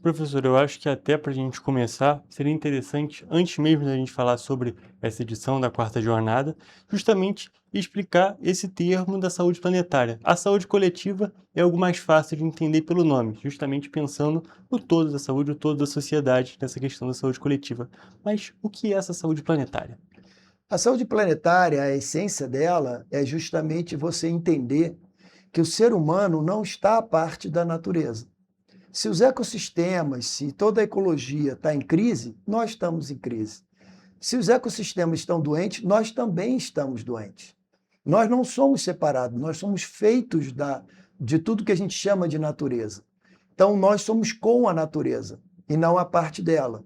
S2: Professor, eu acho que até para a gente começar, seria interessante, antes mesmo da gente falar sobre essa edição da quarta jornada, justamente explicar esse termo da saúde planetária. A saúde coletiva é algo mais fácil de entender pelo nome, justamente pensando no todo da saúde, o todo da sociedade, nessa questão da saúde coletiva. Mas o que é essa saúde planetária?
S22: A saúde planetária, a essência dela é justamente você entender que o ser humano não está à parte da natureza. Se os ecossistemas, se toda a ecologia está em crise, nós estamos em crise. Se os ecossistemas estão doentes, nós também estamos doentes. Nós não somos separados, nós somos feitos de tudo que a gente chama de natureza. Então, nós somos com a natureza e não a parte dela.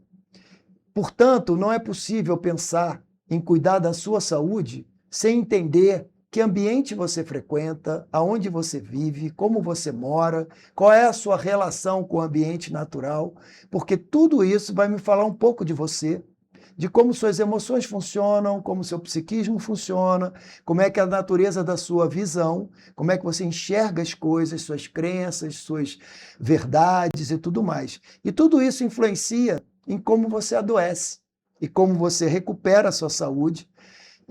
S22: Portanto, não é possível pensar em cuidar da sua saúde sem entender que ambiente você frequenta, aonde você vive, como você mora, qual é a sua relação com o ambiente natural, porque tudo isso vai me falar um pouco de você, de como suas emoções funcionam, como seu psiquismo funciona, como é que é a natureza da sua visão, como é que você enxerga as coisas, suas crenças, suas verdades e tudo mais. E tudo isso influencia em como você adoece e como você recupera a sua saúde,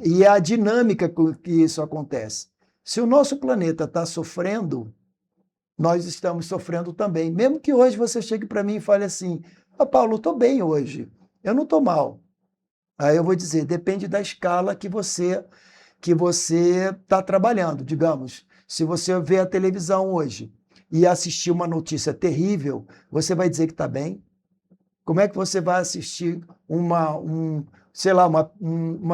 S22: e a dinâmica que isso acontece. Se o nosso planeta está sofrendo, nós estamos sofrendo também. Mesmo que hoje você chegue para mim e fale assim, Paulo, eu estou bem hoje, eu não estou mal. Aí eu vou dizer, depende da escala que você está trabalhando. Digamos, se você vê a televisão hoje e assistir uma notícia terrível, você vai dizer que está bem? Como é que você vai assistir uma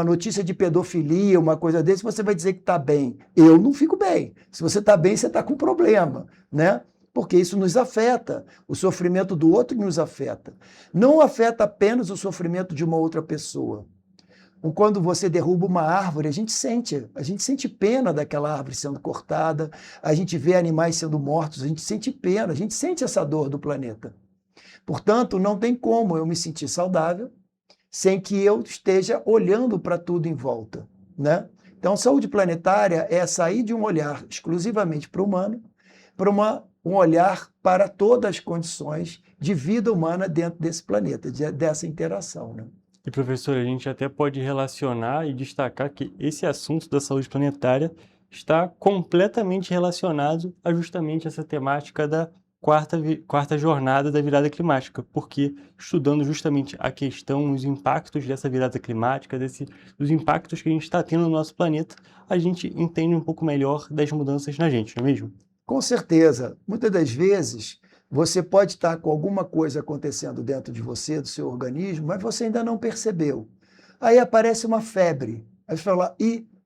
S22: notícia de pedofilia, uma coisa desse, você vai dizer que está bem? Eu não fico bem. Se você está bem, você está com problema, né? Porque isso nos afeta. O sofrimento do outro nos afeta. Não afeta apenas o sofrimento de uma outra pessoa. Quando você derruba uma árvore, a gente sente pena daquela árvore sendo cortada, a gente vê animais sendo mortos, a gente sente pena, a gente sente essa dor do planeta. Portanto, não tem como eu me sentir saudável sem que eu esteja olhando para tudo em volta, né? Então, saúde planetária é sair de um olhar exclusivamente para o humano, para um olhar para todas as condições de vida humana dentro desse planeta, dessa interação, né?
S2: E, professor, a gente até pode relacionar e destacar que esse assunto da saúde planetária está completamente relacionado a justamente essa temática da quarta jornada da virada climática, porque estudando justamente a questão, os impactos dessa virada climática, dos impactos que a gente está tendo no nosso planeta, a gente entende um pouco melhor das mudanças na gente, não é mesmo?
S22: Com certeza. Muitas das vezes, você pode estar com alguma coisa acontecendo dentro de você, do seu organismo, mas você ainda não percebeu. Aí aparece uma febre. Aí você fala,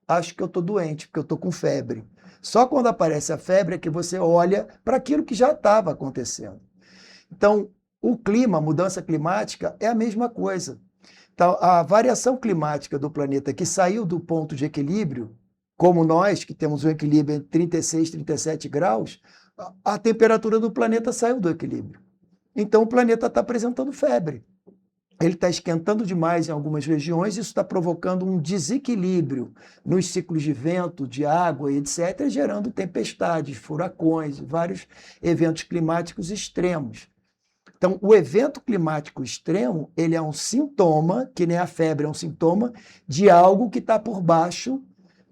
S22: acho que eu estou doente, porque eu estou com febre. Só quando aparece a febre é que você olha para aquilo que já estava acontecendo. Então, o clima, a mudança climática, é a mesma coisa. Então, a variação climática do planeta que saiu do ponto de equilíbrio, como nós, que temos um equilíbrio entre 36 e 37 graus, a temperatura do planeta saiu do equilíbrio. Então, o planeta está apresentando febre. Ele está esquentando demais em algumas regiões, isso está provocando um desequilíbrio nos ciclos de vento, de água, etc., gerando tempestades, furacões, vários eventos climáticos extremos. Então, o evento climático extremo, ele é um sintoma, que nem a febre é um sintoma, de algo que está por baixo,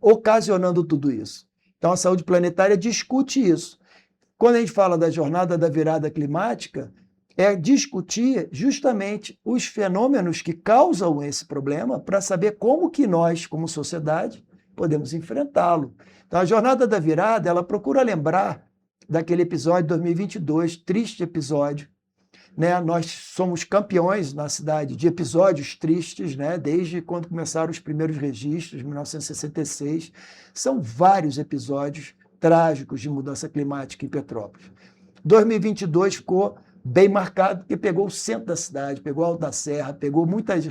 S22: ocasionando tudo isso. Então, a saúde planetária discute isso. Quando a gente fala da jornada da virada climática, é discutir justamente os fenômenos que causam esse problema para saber como que nós, como sociedade, podemos enfrentá-lo. Então, a Jornada da Virada, ela procura lembrar daquele episódio de 2022, triste episódio, né? Nós somos campeões na cidade de episódios tristes, né? Desde quando começaram os primeiros registros, em 1966. São vários episódios trágicos de mudança climática em Petrópolis. 2022 ficou bem marcado, porque pegou o centro da cidade, pegou o Alto da Serra, pegou muitas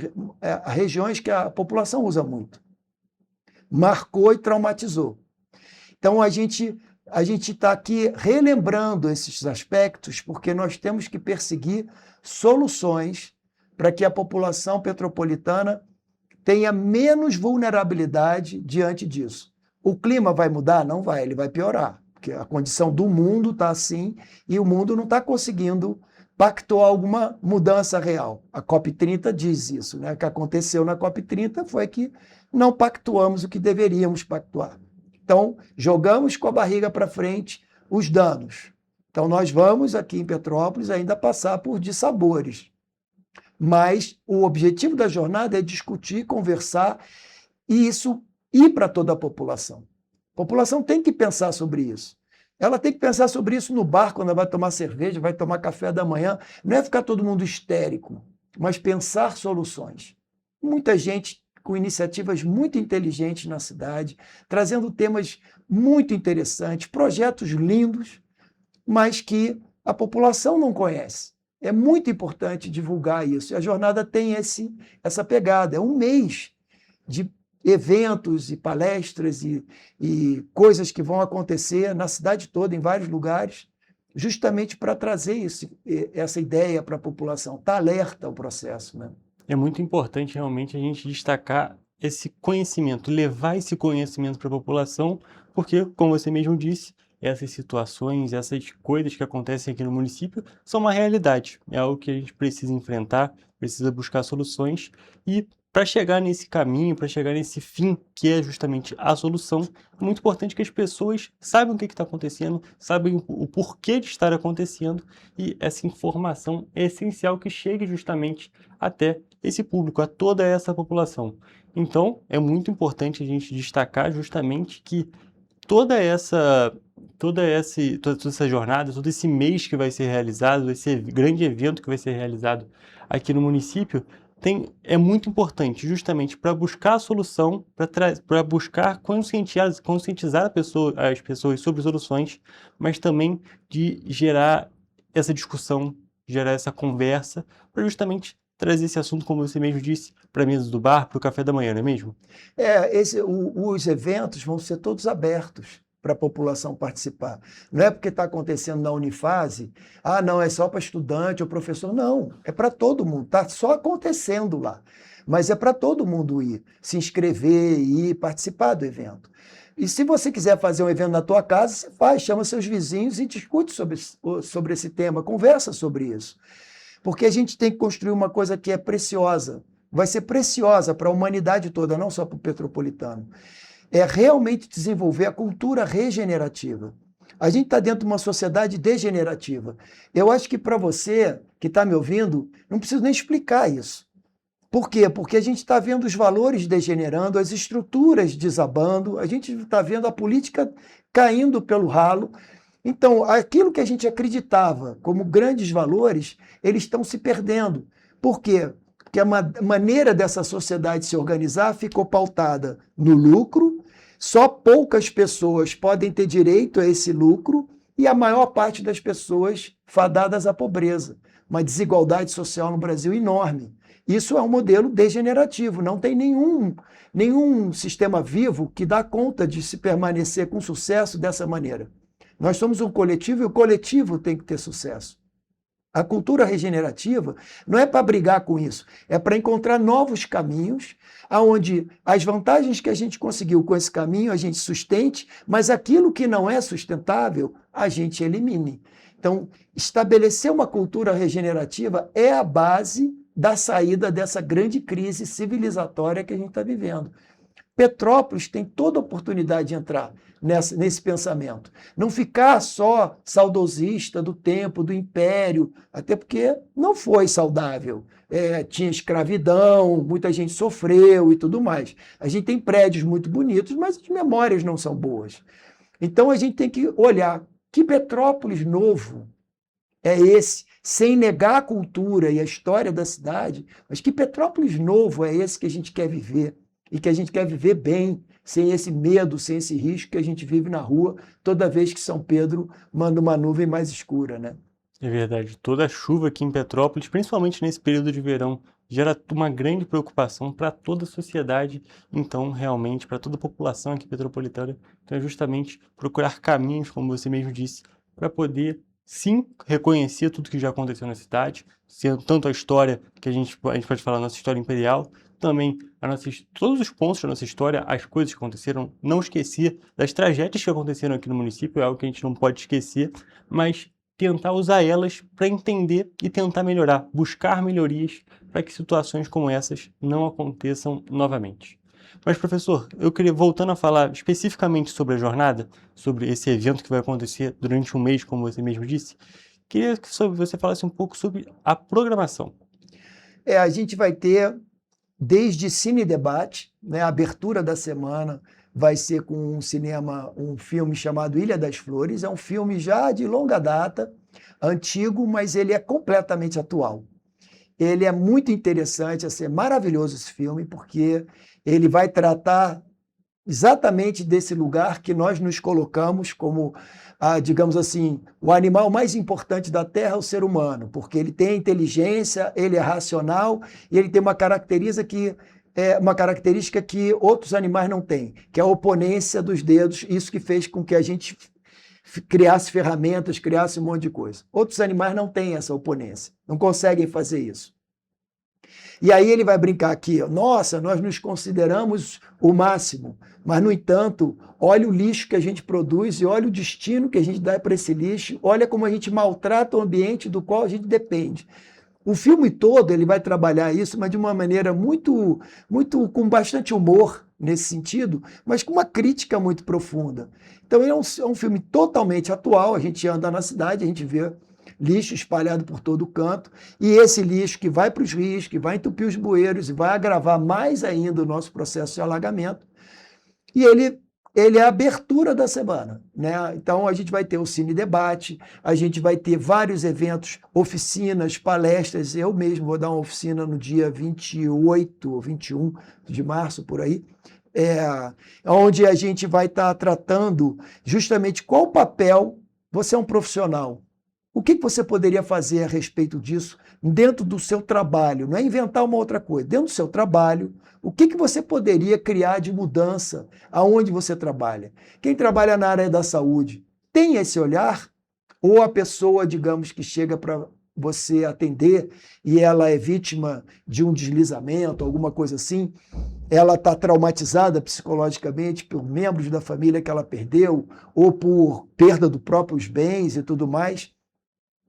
S22: regiões que a população usa muito. Marcou e traumatizou. Então, a gente está aqui relembrando esses aspectos, porque nós temos que perseguir soluções para que a população petropolitana tenha menos vulnerabilidade diante disso. O clima vai mudar? Não vai, ele vai piorar, porque a condição do mundo está assim e o mundo não está conseguindo pactuar alguma mudança real. A COP30 diz isso, né? O que aconteceu na COP30 foi que não pactuamos o que deveríamos pactuar. Então, jogamos com a barriga para frente os danos. Então, nós vamos aqui em Petrópolis ainda passar por dissabores. Mas o objetivo da jornada é discutir, conversar e isso ir para toda a população. A população tem que pensar sobre isso. Ela tem que pensar sobre isso no bar, quando ela vai tomar cerveja, vai tomar café da manhã. Não é ficar todo mundo histérico, mas pensar soluções. Muita gente com iniciativas muito inteligentes na cidade, trazendo temas muito interessantes, projetos lindos, mas que a população não conhece. É muito importante divulgar isso. E a jornada tem essa pegada. É um mês de eventos e palestras e coisas que vão acontecer na cidade toda, em vários lugares, justamente para trazer essa ideia para a população, estar alerta ao processo, né?
S2: É muito importante realmente a gente destacar esse conhecimento, levar esse conhecimento para a população, porque, como você mesmo disse, essas situações, essas coisas que acontecem aqui no município são uma realidade. É algo que a gente precisa enfrentar, precisa buscar soluções e para chegar nesse caminho, para chegar nesse fim, que é justamente a solução, é muito importante que as pessoas saibam o que está acontecendo, saibam o porquê de estar acontecendo e essa informação é essencial que chegue justamente até esse público, a toda essa população. Então, é muito importante a gente destacar justamente que toda essa jornada, todo esse mês que vai ser realizado, esse grande evento que vai ser realizado aqui no município, é muito importante justamente para buscar a solução, para buscar conscientizar as pessoas sobre soluções, mas também de gerar essa discussão, gerar essa conversa, para justamente trazer esse assunto, como você mesmo disse, para a mesa do bar, para o café da manhã, não é mesmo?
S22: Os eventos vão ser todos abertos para a população participar. Não é porque está acontecendo na Unifase, não, é só para estudante ou professor. Não, é para todo mundo, está só acontecendo lá. Mas é para todo mundo ir, se inscrever e participar do evento. E se você quiser fazer um evento na tua casa, você faz, chama seus vizinhos e discute sobre esse tema, conversa sobre isso. Porque a gente tem que construir uma coisa que é preciosa, vai ser preciosa para a humanidade toda, não só para o petropolitano. É realmente desenvolver a cultura regenerativa. A gente está dentro de uma sociedade degenerativa. Eu acho que para você que está me ouvindo, não preciso nem explicar isso. Por quê? Porque a gente está vendo os valores degenerando, as estruturas desabando, a gente está vendo a política caindo pelo ralo. Então, aquilo que a gente acreditava como grandes valores, eles estão se perdendo. Por quê? Porque a maneira dessa sociedade se organizar ficou pautada no lucro, só poucas pessoas podem ter direito a esse lucro e a maior parte das pessoas fadadas à pobreza. Uma desigualdade social no Brasil enorme. Isso é um modelo degenerativo, não tem nenhum sistema vivo que dá conta de se permanecer com sucesso dessa maneira. Nós somos um coletivo e o coletivo tem que ter sucesso. A cultura regenerativa não é para brigar com isso, é para encontrar novos caminhos, onde as vantagens que a gente conseguiu com esse caminho a gente sustente, mas aquilo que não é sustentável a gente elimine. Então, estabelecer uma cultura regenerativa é a base da saída dessa grande crise civilizatória que a gente está vivendo. Petrópolis tem toda a oportunidade de entrar nesse pensamento. Não ficar só saudosista do tempo, do império, até porque não foi saudável. Tinha escravidão, muita gente sofreu e tudo mais. A gente tem prédios muito bonitos, mas as memórias não são boas. Então a gente tem que olhar que Petrópolis novo é esse, sem negar a cultura e a história da cidade, mas que Petrópolis novo é esse que a gente quer viver e que a gente quer viver bem, sem esse medo, sem esse risco que a gente vive na rua toda vez que São Pedro manda uma nuvem mais escura, né?
S2: É verdade, toda a chuva aqui em Petrópolis, principalmente nesse período de verão, gera uma grande preocupação para toda a sociedade, então realmente para toda a população aqui petropolitana. Então é justamente procurar caminhos, como você mesmo disse, para poder sim reconhecer tudo que já aconteceu na cidade, tanto a história que a gente pode falar, a nossa história imperial, também todos os pontos da nossa história, as coisas que aconteceram, não esquecer das tragédias que aconteceram aqui no município, é algo que a gente não pode esquecer, mas tentar usar elas para entender e tentar melhorar, buscar melhorias para que situações como essas não aconteçam novamente. Mas, professor, eu queria, voltando a falar especificamente sobre a jornada, sobre esse evento que vai acontecer durante um mês, como você mesmo disse, queria que você falasse um pouco sobre a programação.
S22: A gente vai ter desde Cine Debate, né, a abertura da semana vai ser com um filme chamado Ilha das Flores. É um filme já de longa data, antigo, mas ele é completamente atual. Ele é muito interessante, vai ser maravilhoso esse filme, porque ele vai tratar exatamente desse lugar que nós nos colocamos como, digamos assim, o animal mais importante da Terra, o ser humano, porque ele tem inteligência, ele é racional e ele tem uma característica que outros animais não têm, que é a oponência dos dedos, isso que fez com que a gente criasse ferramentas, criasse um monte de coisa. Outros animais não têm essa oponência, não conseguem fazer isso. E aí ele vai brincar aqui, nossa, nós nos consideramos o máximo, mas, no entanto, olha o lixo que a gente produz e olha o destino que a gente dá para esse lixo, olha como a gente maltrata o ambiente do qual a gente depende. O filme todo ele vai trabalhar isso, mas de uma maneira muito com bastante humor nesse sentido, mas com uma crítica muito profunda. Então é um filme totalmente atual, a gente anda na cidade, a gente vê lixo espalhado por todo canto, e esse lixo que vai para os rios, que vai entupir os bueiros e vai agravar mais ainda o nosso processo de alagamento. E ele é a abertura da semana, né? Então a gente vai ter o Cine Debate, a gente vai ter vários eventos, oficinas, palestras. Eu mesmo vou dar uma oficina no dia 28 ou 21 de março, por aí, onde a gente vai estar tratando justamente qual o papel, você é um profissional, o que você poderia fazer a respeito disso dentro do seu trabalho? Não é inventar uma outra coisa. Dentro do seu trabalho, o que você poderia criar de mudança aonde você trabalha? Quem trabalha na área da saúde tem esse olhar? Ou a pessoa, digamos, que chega para você atender e ela é vítima de um deslizamento, alguma coisa assim, ela está traumatizada psicologicamente por membros da família que ela perdeu ou por perda dos próprios bens e tudo mais.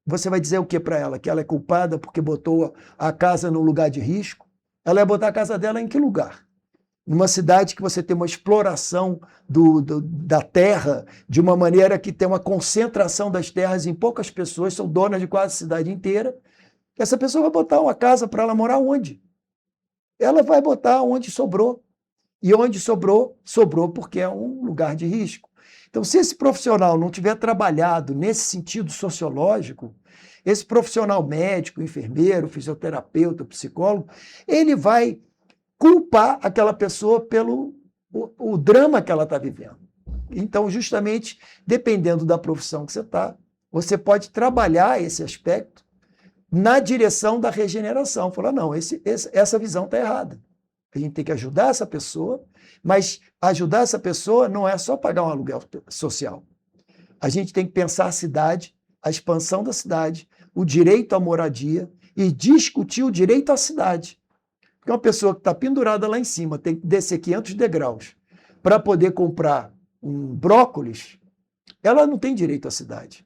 S22: Você vai dizer o que para ela? Que ela é culpada porque botou a casa no lugar de risco? Ela ia botar a casa dela em que lugar? Numa cidade que você tem uma exploração da terra de uma maneira que tem uma concentração das terras em poucas pessoas, são donas de quase a cidade inteira. Essa pessoa vai botar uma casa para ela morar onde? Ela vai botar onde sobrou. E onde sobrou, sobrou porque é um lugar de risco. Então, se esse profissional não tiver trabalhado nesse sentido sociológico, esse profissional médico, enfermeiro, fisioterapeuta, psicólogo, ele vai culpar aquela pessoa pelo o drama que ela está vivendo. Então, justamente, dependendo da profissão que você está, você pode trabalhar esse aspecto na direção da regeneração. Falar, não, essa visão está errada. A gente tem que ajudar essa pessoa, mas ajudar essa pessoa não é só pagar um aluguel social. A gente tem que pensar a cidade, a expansão da cidade, o direito à moradia e discutir o direito à cidade. Porque uma pessoa que está pendurada lá em cima tem que descer 500 degraus para poder comprar um brócolis, ela não tem direito à cidade.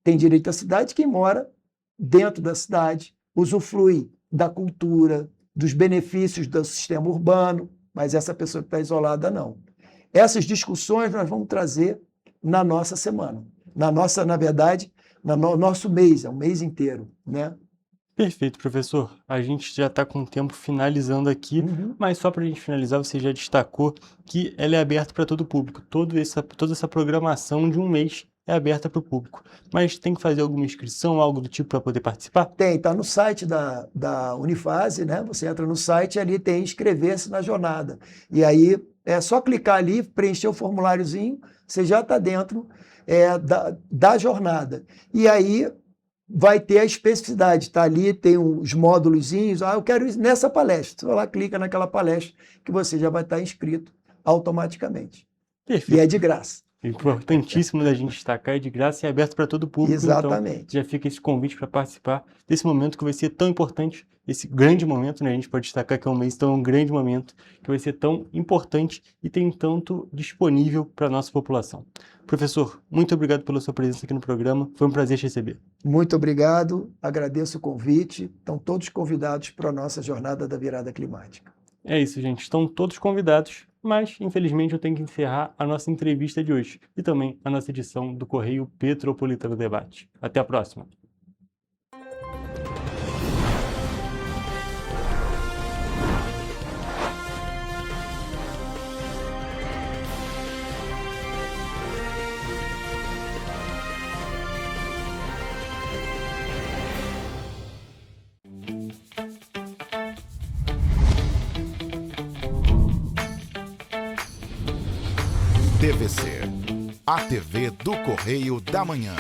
S22: Tem direito à cidade quem mora dentro da cidade, usufrui da cultura, dos benefícios do sistema urbano. mas essa pessoa que está isolada não. Essas discussões nós vamos trazer na nossa semana, na verdade, no nosso mês, é um mês inteiro, né?
S2: Perfeito, professor. A gente já está com o tempo finalizando aqui, mas só para a gente finalizar, você já destacou que ela é aberta para todo o público. Toda essa programação de um mês é aberta para o público. Mas tem que fazer alguma inscrição, algo do tipo para poder participar?
S22: Tem, está no site da Unifase, né? Você entra no site e ali tem inscrever-se na jornada. E aí é só clicar ali, preencher o formuláriozinho, você já está dentro da jornada. E aí vai ter a especificidade, tá ali, tem os módulozinhos, eu quero ir nessa palestra. Você vai lá, clica naquela palestra que você já vai estar inscrito automaticamente.
S2: Perfeito.
S22: E é de graça.
S2: Importantíssimo da gente destacar, é de graça e é aberto para todo o público.
S22: Exatamente.
S2: Então, já fica esse convite para participar desse momento que vai ser tão importante, esse grande momento, né? A gente pode destacar que é um mês tão grande momento, que vai ser tão importante e tem tanto disponível para a nossa população. Professor, muito obrigado pela sua presença aqui no programa, foi um prazer te receber.
S22: Muito obrigado, agradeço o convite, estão todos convidados para a nossa jornada da virada climática.
S2: É isso, gente, estão todos convidados, mas infelizmente eu tenho que encerrar a nossa entrevista de hoje e também a nossa edição do Correio Petropolitano Debate. Até a próxima.
S1: TVC, a TV do Correio da Manhã.